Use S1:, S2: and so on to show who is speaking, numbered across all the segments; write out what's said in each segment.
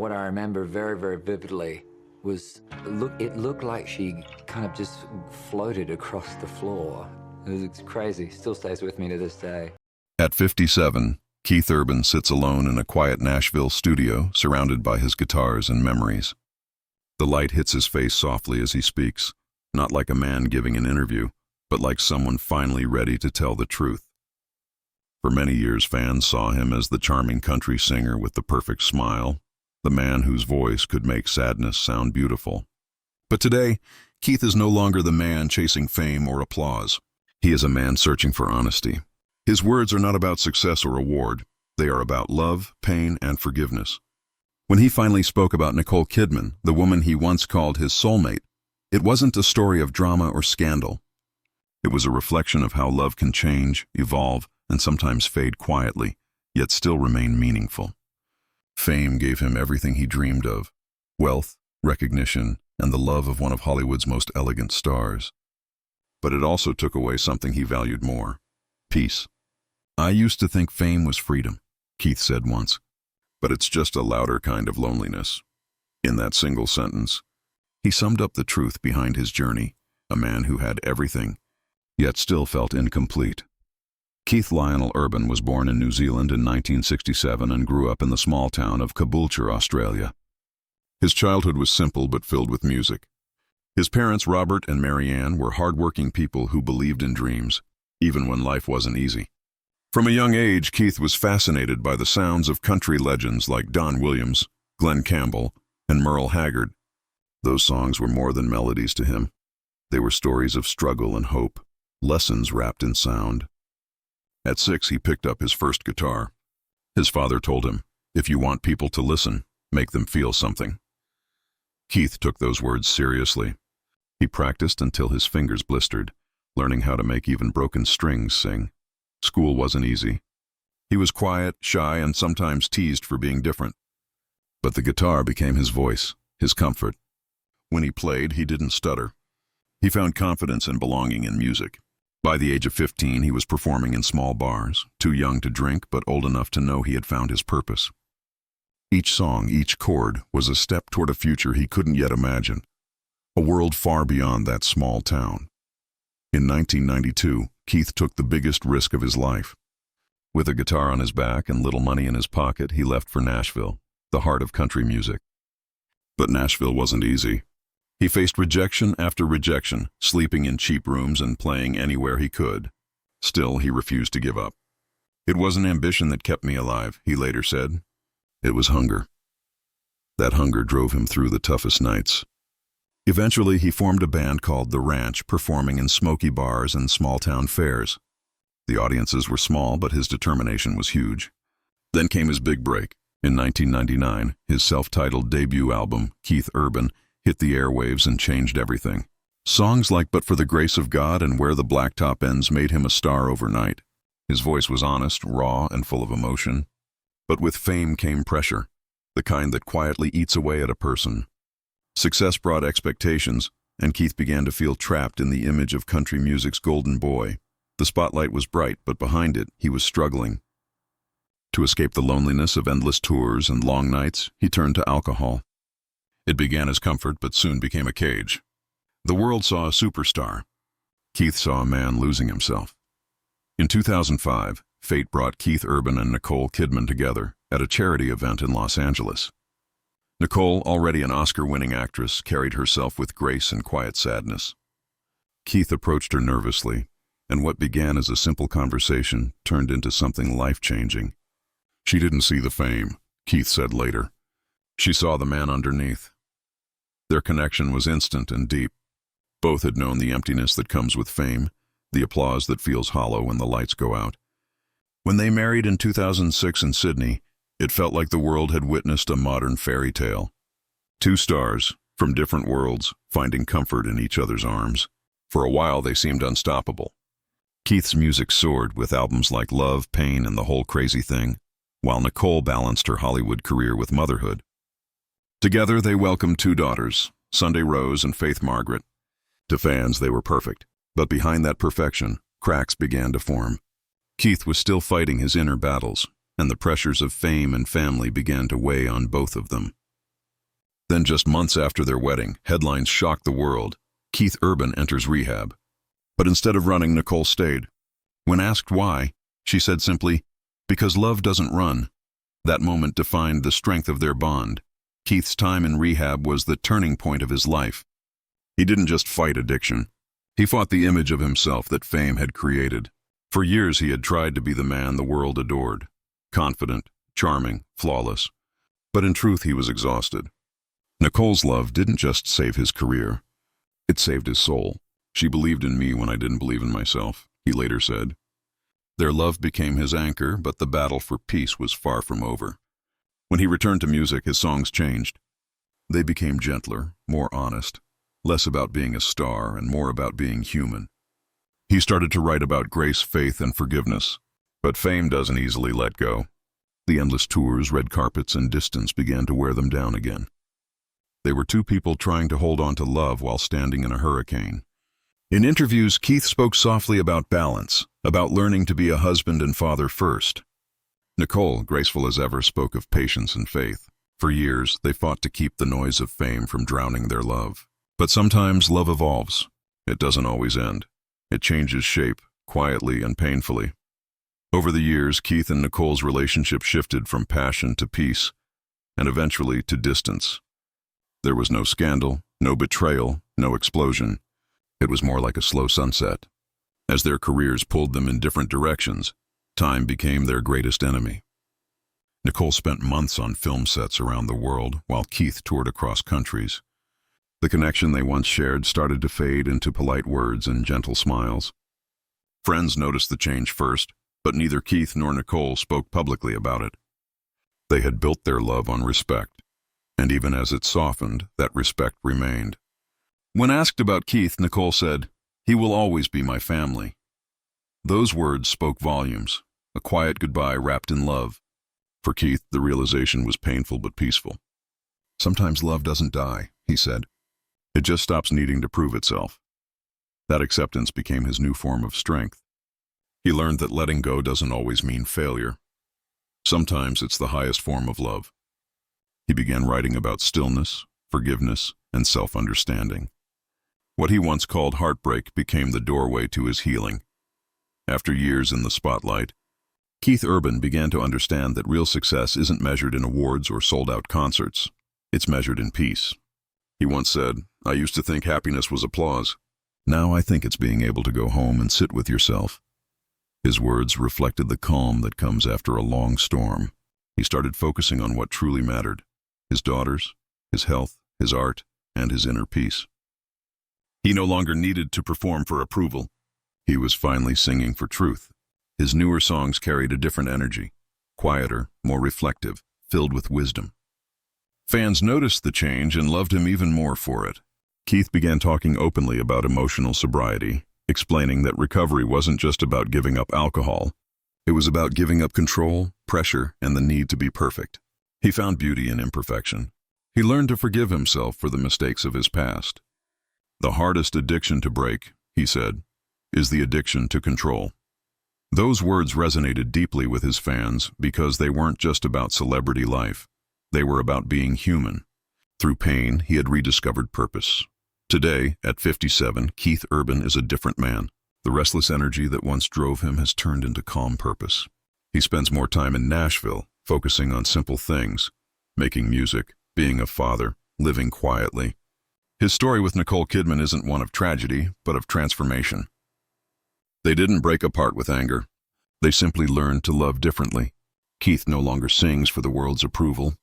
S1: what I remember very, very vividly was, it looked like she kind of just floated across the floor. It was crazy. Still stays with me to this day.
S2: At 57, Keith Urban sits alone in a quiet Nashville studio, surrounded by his guitars and memories. The light hits his face softly as he speaks, not like a man giving an interview, but like someone finally ready to tell the truth. For many years, fans saw him as the charming country singer with the perfect smile, the man whose voice could make sadness sound beautiful. But today, Keith is no longer the man chasing fame or applause. He is a man searching for honesty. His words are not about success or reward. They are about love, pain, and forgiveness. When he finally spoke about Nicole Kidman, the woman he once called his soulmate, it wasn't a story of drama or scandal. It was a reflection of how love can change, evolve, and sometimes fade quietly, yet still remain meaningful. Fame gave him everything he dreamed of: wealth, recognition, and the love of one of Hollywood's most elegant stars. But it also took away something he valued more: peace. "I used to think fame was freedom," Keith said once, "but it's just a louder kind of loneliness." In that single sentence, he summed up the truth behind his journey, a man who had everything, yet still felt incomplete. Keith Lionel Urban was born in New Zealand in 1967 and grew up in the small town of Caboolture, Australia. His childhood was simple but filled with music. His parents, Robert and Marianne, were hard-working people who believed in dreams, even when life wasn't easy. From a young age, Keith was fascinated by the sounds of country legends like Don Williams, Glenn Campbell, and Merle Haggard. Those songs were more than melodies to him. They were stories of struggle and hope, lessons wrapped in sound. At 6, he picked up his first guitar. His father told him, "If you want people to listen, make them feel something." Keith took those words seriously. He practiced until his fingers blistered, learning how to make even broken strings sing. School wasn't easy. He was quiet, shy, and sometimes teased for being different. But the guitar became his voice, his comfort. When he played, he didn't stutter. He found confidence and belonging in music. By the age of 15, he was performing in small bars, too young to drink but old enough to know he had found his purpose. Each song, each chord, was a step toward a future he couldn't yet imagine, a world far beyond that small town. In 1992, Keith took the biggest risk of his life. With a guitar on his back and little money in his pocket, he left for Nashville, the heart of country music. But Nashville wasn't easy. He faced rejection after rejection, sleeping in cheap rooms and playing anywhere he could. Still, he refused to give up. "It wasn't ambition that kept me alive," he later said. It was hunger. That hunger drove him through the toughest nights. Eventually, he formed a band called The Ranch, performing in smoky bars and small-town fairs. The audiences were small, but his determination was huge. Then came his big break. In 1999, his self-titled debut album, Keith Urban, hit the airwaves and changed everything. Songs like "But for the Grace of God" and "Where the Blacktop Ends" made him a star overnight. His voice was honest, raw, and full of emotion. But with fame came pressure, the kind that quietly eats away at a person. Success brought expectations, and Keith began to feel trapped in the image of country music's golden boy. The spotlight was bright, but behind it, he was struggling. To escape the loneliness of endless tours and long nights, he turned to alcohol. It began as comfort, but soon became a cage. The world saw a superstar. Keith saw a man losing himself. In 2005, fate brought Keith Urban and Nicole Kidman together at a charity event in Los Angeles. Nicole, already an Oscar-winning actress, carried herself with grace and quiet sadness. Keith approached her nervously, and what began as a simple conversation turned into something life-changing. "She didn't see the fame," Keith said later. "She saw the man underneath." Their connection was instant and deep. Both had known the emptiness that comes with fame, the applause that feels hollow when the lights go out. When they married in 2006 in Sydney, it felt like the world had witnessed a modern fairy tale. Two stars, from different worlds, finding comfort in each other's arms. For a while, they seemed unstoppable. Keith's music soared with albums like Love, Pain, and The Whole Crazy Thing, while Nicole balanced her Hollywood career with motherhood. Together, they welcomed two daughters, Sunday Rose and Faith Margaret. To fans, they were perfect, but behind that perfection, cracks began to form. Keith was still fighting his inner battles, and the pressures of fame and family began to weigh on both of them. Then just months after their wedding, headlines shocked the world. Keith Urban enters rehab. But instead of running, Nicole stayed. When asked why, she said simply, "Because love doesn't run." That moment defined the strength of their bond. Keith's time in rehab was the turning point of his life. He didn't just fight addiction. He fought the image of himself that fame had created. For years he had tried to be the man the world adored. Confident, charming, flawless. But in truth he was exhausted. Nicole's love didn't just save his career. It saved his soul. "She believed in me when I didn't believe in myself," he later said. Their love became his anchor, but the battle for peace was far from over. When he returned to music, his songs changed. They became gentler, more honest, less about being a star and more about being human. He started to write about grace, faith, and forgiveness. But fame doesn't easily let go. The endless tours, red carpets, and distance began to wear them down again. They were two people trying to hold on to love while standing in a hurricane. In interviews, Keith spoke softly about balance, about learning to be a husband and father first. Nicole, graceful as ever, spoke of patience and faith. For years, they fought to keep the noise of fame from drowning their love. But sometimes love evolves. It doesn't always end. It changes shape, quietly and painfully. Over the years, Keith and Nicole's relationship shifted from passion to peace, and eventually to distance. There was no scandal, no betrayal, no explosion. It was more like a slow sunset. As their careers pulled them in different directions, time became their greatest enemy. Nicole spent months on film sets around the world, while Keith toured across countries. The connection they once shared started to fade into polite words and gentle smiles. Friends noticed the change first, but neither Keith nor Nicole spoke publicly about it. They had built their love on respect, and even as it softened, that respect remained. When asked about Keith, Nicole said, "He will always be my family." Those words spoke volumes, a quiet goodbye wrapped in love. For Keith, the realization was painful but peaceful. "Sometimes love doesn't die," he said. "It just stops needing to prove itself." That acceptance became his new form of strength. He learned that letting go doesn't always mean failure. Sometimes it's the highest form of love. He began writing about stillness, forgiveness, and self-understanding. What he once called heartbreak became the doorway to his healing. After years in the spotlight, Keith Urban began to understand that real success isn't measured in awards or sold-out concerts. It's measured in peace. He once said, "I used to think happiness was applause. Now I think it's being able to go home and sit with yourself." His words reflected the calm that comes after a long storm. He started focusing on what truly mattered: his daughters, his health, his art, and his inner peace. He no longer needed to perform for approval. He was finally singing for truth. His newer songs carried a different energy, quieter, more reflective, filled with wisdom. Fans noticed the change and loved him even more for it. Keith began talking openly about emotional sobriety, explaining that recovery wasn't just about giving up alcohol. It was about giving up control, pressure, and the need to be perfect. He found beauty in imperfection. He learned to forgive himself for the mistakes of his past. "The hardest addiction to break," he said, "is the addiction to control." Those words resonated deeply with his fans because they weren't just about celebrity life. They were about being human. Through pain, he had rediscovered purpose. Today, at 57, Keith Urban is a different man. The restless energy that once drove him has turned into calm purpose. He spends more time in Nashville, focusing on simple things, making music, being a father, living quietly. His story with Nicole Kidman isn't one of tragedy, but of transformation. They didn't break apart with anger. They simply learned to love differently. Keith no longer sings for the world's approval.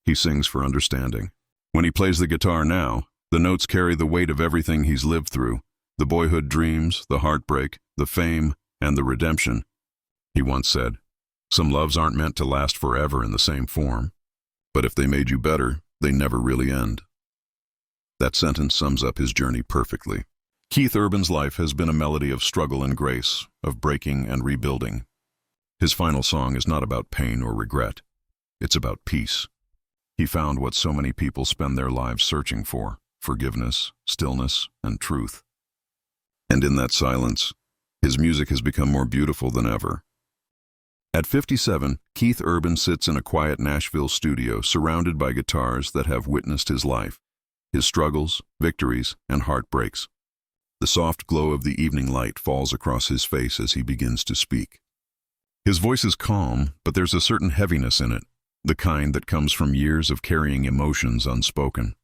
S2: He sings for understanding. When he plays the guitar now, the notes carry the weight of everything he's lived through: the boyhood dreams, the heartbreak, the fame, and the redemption. He once said, "Some loves aren't meant to last forever in the same form, but if they made you better, they never really end." That sentence sums up his journey perfectly. Keith Urban's life has been a melody of struggle and grace, of breaking and rebuilding. His final song is not about pain or regret. It's about peace. He found what so many people spend their lives searching for: forgiveness, stillness, and truth. And in that silence, his music has become more beautiful than ever. At 57, Keith Urban sits in a quiet Nashville studio surrounded by guitars that have witnessed his life, his struggles, victories, and heartbreaks. The soft glow of the evening light falls across his face as he begins to speak. His voice is calm, but there's a certain heaviness in it, the kind that comes from years of carrying emotions unspoken.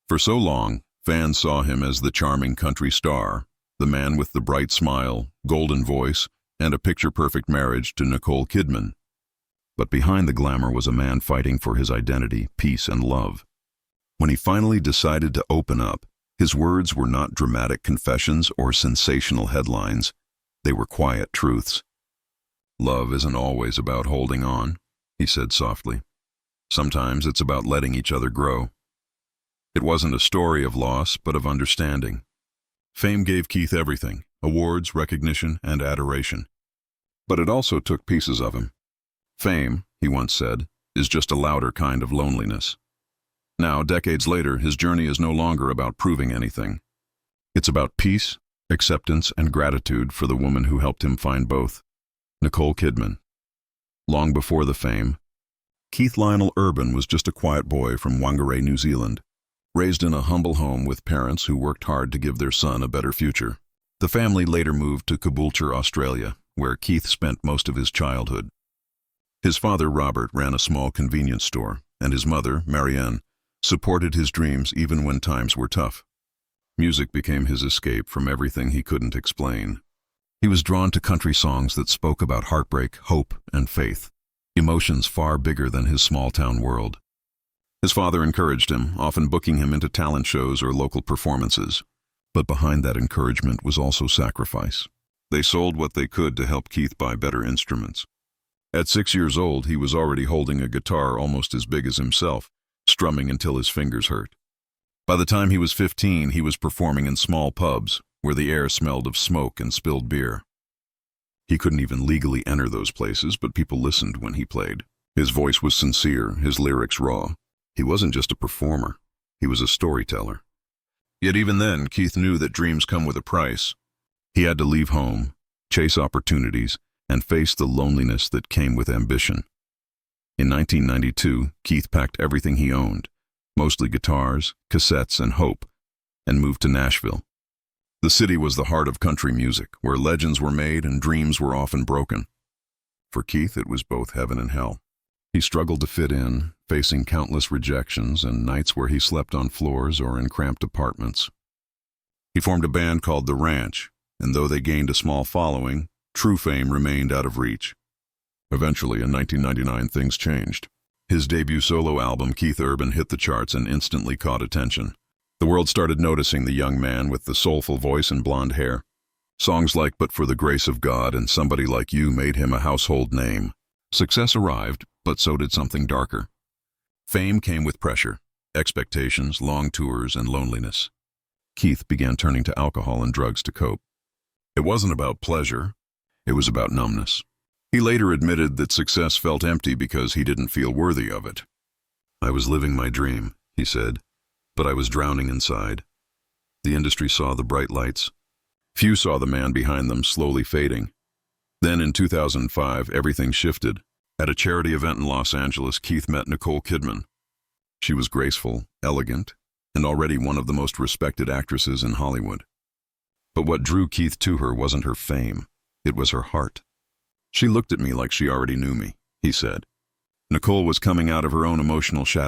S2: For so long, fans saw him as the charming country star, the man with the bright smile, golden voice, and a picture-perfect marriage to Nicole Kidman. But behind the glamour was a man fighting for his identity, peace, and love. When he finally decided to open up, his words were not dramatic confessions or sensational headlines. They were quiet truths. "Love isn't always about holding on," he said softly. "Sometimes it's about letting each other grow." It wasn't a story of loss, but of understanding. Fame gave Keith everything: awards, recognition, and adoration. But it also took pieces of him. Fame, he once said, is just a louder kind of loneliness. Now, decades later, his journey is no longer about proving anything. It's about peace, acceptance, and gratitude for the woman who helped him find both, Nicole Kidman. Long before the fame, Keith Lionel Urban was just a quiet boy from Whangarei, New Zealand, raised in a humble home with parents who worked hard to give their son a better future. The family later moved to Caboolture, Australia, where Keith spent most of his childhood. His father, Robert, ran a small convenience store, and his mother, Marianne, supported his dreams even when times were tough. Music became his escape from everything he couldn't explain. He was drawn to country songs that spoke about heartbreak, hope, and faith, emotions far bigger than his small-town world. His father encouraged him, often booking him into talent shows or local performances. But behind that encouragement was also sacrifice. They sold what they could to help Keith buy better instruments. At 6 years old, he was already holding a guitar almost as big as himself, strumming until his fingers hurt. By the time he was 15, he was performing in small pubs, where the air smelled of smoke and spilled beer. He couldn't even legally enter those places, but people listened when he played. His voice was sincere, his lyrics raw. He wasn't just a performer, he was a storyteller. Yet even then, Keith knew that dreams come with a price. He had to leave home, chase opportunities, and face the loneliness that came with ambition. In 1992, Keith packed everything he owned, mostly guitars, cassettes, and hope, and moved to Nashville. The city was the heart of country music, where legends were made and dreams were often broken. For Keith, it was both heaven and hell. He struggled to fit in, facing countless rejections and nights where he slept on floors or in cramped apartments. He formed a band called The Ranch, and though they gained a small following, true fame remained out of reach. Eventually, in 1999, things changed. His debut solo album, Keith Urban, hit the charts and instantly caught attention. The world started noticing the young man with the soulful voice and blonde hair. Songs like "But for the Grace of God" and "Somebody Like You" made him a household name. Success arrived, but so did something darker. Fame came with pressure, expectations, long tours, and loneliness. Keith began turning to alcohol and drugs to cope. It wasn't about pleasure, it was about numbness. He later admitted that success felt empty because he didn't feel worthy of it. "I was living my dream," he said, "but I was drowning inside." The industry saw the bright lights. Few saw the man behind them slowly fading. Then in 2005, everything shifted. At a charity event in Los Angeles, Keith met Nicole Kidman. She was graceful, elegant, and already one of the most respected actresses in Hollywood. But what drew Keith to her wasn't her fame, it was her heart. "She looked at me like she already knew me," he said. Nicole was coming out of her own emotional shadow.